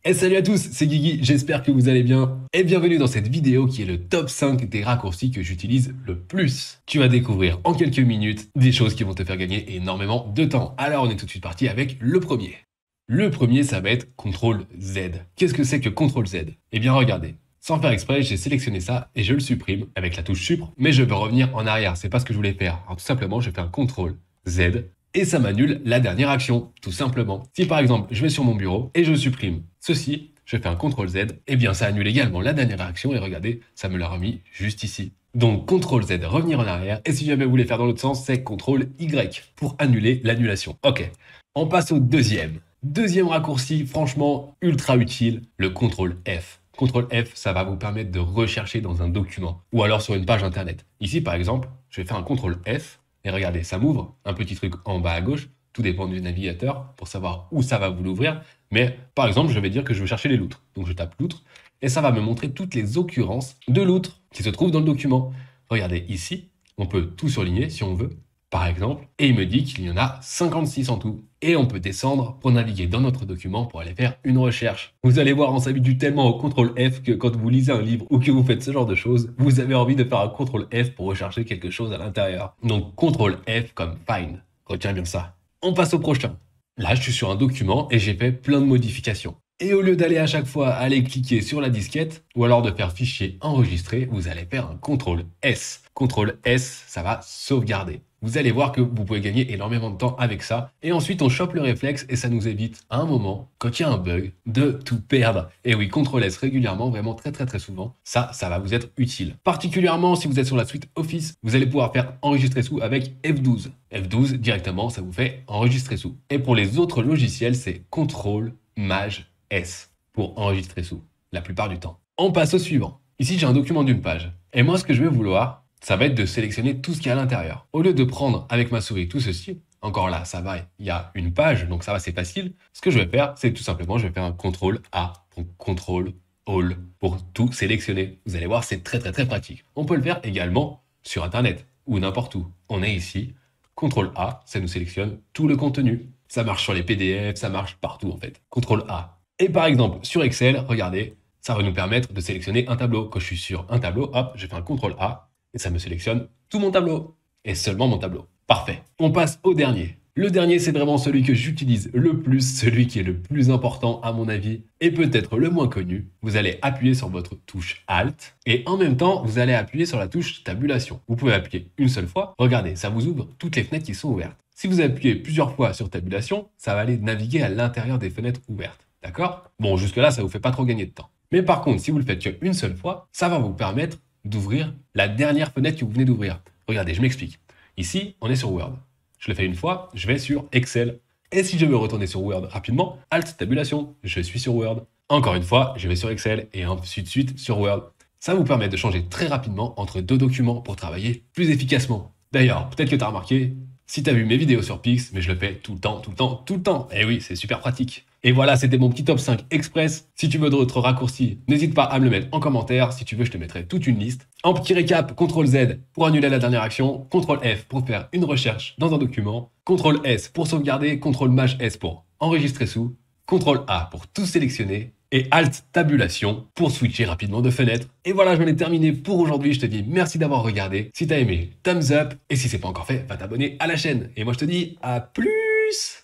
Et salut à tous, c'est Guigui, j'espère que vous allez bien et bienvenue dans cette vidéo qui est le top 5 des raccourcis que j'utilise le plus. Tu vas découvrir en quelques minutes des choses qui vont te faire gagner énormément de temps. Alors on est tout de suite parti avec le premier. Le premier, ça va être CTRL Z. Qu'est-ce que c'est que CTRL Z? Eh bien regardez, sans faire exprès, j'ai sélectionné ça et je le supprime avec la touche Supr, mais je veux revenir en arrière, c'est pas ce que je voulais faire. Alors tout simplement, je fais un CTRL Z et ça m'annule la dernière action, tout simplement. Si par exemple, je vais sur mon bureau et je supprime ceci, je fais un CTRL Z, et bien ça annule également la dernière action, et regardez, ça me l'a remis juste ici. Donc CTRL Z, revenir en arrière, et si jamais vous voulez faire dans l'autre sens, c'est CTRL Y pour annuler l'annulation. Ok, on passe au deuxième. Deuxième raccourci, franchement, ultra utile, le CTRL F. CTRL F, ça va vous permettre de rechercher dans un document, ou alors sur une page internet. Ici, par exemple, je vais faire un CTRL F, et regardez, ça m'ouvre un petit truc en bas à gauche, tout dépend du navigateur pour savoir où ça va vous l'ouvrir. Mais par exemple, je vais dire que je veux chercher les loutres. Donc je tape loutre et ça va me montrer toutes les occurrences de loutres qui se trouvent dans le document. Regardez ici, on peut tout surligner si on veut, par exemple, et il me dit qu'il y en a 56 en tout. Et on peut descendre pour naviguer dans notre document pour aller faire une recherche. Vous allez voir, on s'habitue tellement au CTRL F que quand vous lisez un livre ou que vous faites ce genre de choses, vous avez envie de faire un CTRL F pour rechercher quelque chose à l'intérieur. Donc CTRL F comme find. Retiens bien ça. On passe au prochain. Là, je suis sur un document et j'ai fait plein de modifications. Et au lieu d'aller à chaque fois aller cliquer sur la disquette, ou alors de faire fichier enregistré, vous allez faire un CTRL S. CTRL S, ça va sauvegarder. Vous allez voir que vous pouvez gagner énormément de temps avec ça. Et ensuite, on chope le réflexe et ça nous évite, à un moment, quand il y a un bug, de tout perdre. Et oui, CTRL S régulièrement, vraiment très souvent, ça va vous être utile. Particulièrement si vous êtes sur la suite Office, vous allez pouvoir faire enregistrer sous avec F12. F12, directement, ça vous fait enregistrer sous. Et pour les autres logiciels, c'est CTRL Maj S pour enregistrer sous, la plupart du temps. On passe au suivant. Ici, j'ai un document d'une page. Et moi, ce que je vais vouloir, ça va être de sélectionner tout ce qu'il y a à l'intérieur. Au lieu de prendre avec ma souris tout ceci, encore là, ça va, il y a une page, donc ça va, c'est facile. Ce que je vais faire, c'est tout simplement, je vais faire un CTRL A, donc CTRL All pour tout sélectionner. Vous allez voir, c'est très pratique. On peut le faire également sur Internet ou n'importe où. On est ici, CTRL A, ça nous sélectionne tout le contenu. Ça marche sur les PDF, ça marche partout en fait. CTRL A. Et par exemple, sur Excel, regardez, ça va nous permettre de sélectionner un tableau. Quand je suis sur un tableau, hop, je fais un CTRL A et ça me sélectionne tout mon tableau. Et seulement mon tableau. Parfait. On passe au dernier. Le dernier, c'est vraiment celui que j'utilise le plus, celui qui est le plus important à mon avis, et peut-être le moins connu. Vous allez appuyer sur votre touche Alt, et en même temps, vous allez appuyer sur la touche Tabulation. Vous pouvez appuyer une seule fois. Regardez, ça vous ouvre toutes les fenêtres qui sont ouvertes. Si vous appuyez plusieurs fois sur Tabulation, ça va aller naviguer à l'intérieur des fenêtres ouvertes. D'accord? Bon, jusque-là, ça vous fait pas trop gagner de temps. Mais par contre, si vous le faites qu'une seule fois, ça va vous permettre d'ouvrir la dernière fenêtre que vous venez d'ouvrir. Regardez, je m'explique. Ici, on est sur Word. Je le fais une fois, je vais sur Excel. Et si je veux retourner sur Word rapidement, Alt, Tabulation, je suis sur Word. Encore une fois, je vais sur Excel et ensuite suite sur Word. Ça vous permet de changer très rapidement entre deux documents pour travailler plus efficacement. D'ailleurs, peut-être que tu as remarqué, si tu as vu mes vidéos sur Pix, mais je le fais tout le temps. Et oui, c'est super pratique. Et voilà, c'était mon petit top 5 express. Si tu veux d'autres raccourcis, n'hésite pas à me le mettre en commentaire. Si tu veux, je te mettrai toute une liste. En petit récap, CTRL Z pour annuler la dernière action, CTRL F pour faire une recherche dans un document, CTRL S pour sauvegarder, CTRL Maj S pour enregistrer sous, CTRL A pour tout sélectionner, et Alt Tabulation pour switcher rapidement de fenêtre. Et voilà, j'en ai terminé pour aujourd'hui. Je te dis merci d'avoir regardé. Si t'as aimé, thumbs up. Et si c'est pas encore fait, va t'abonner à la chaîne. Et moi, je te dis à plus!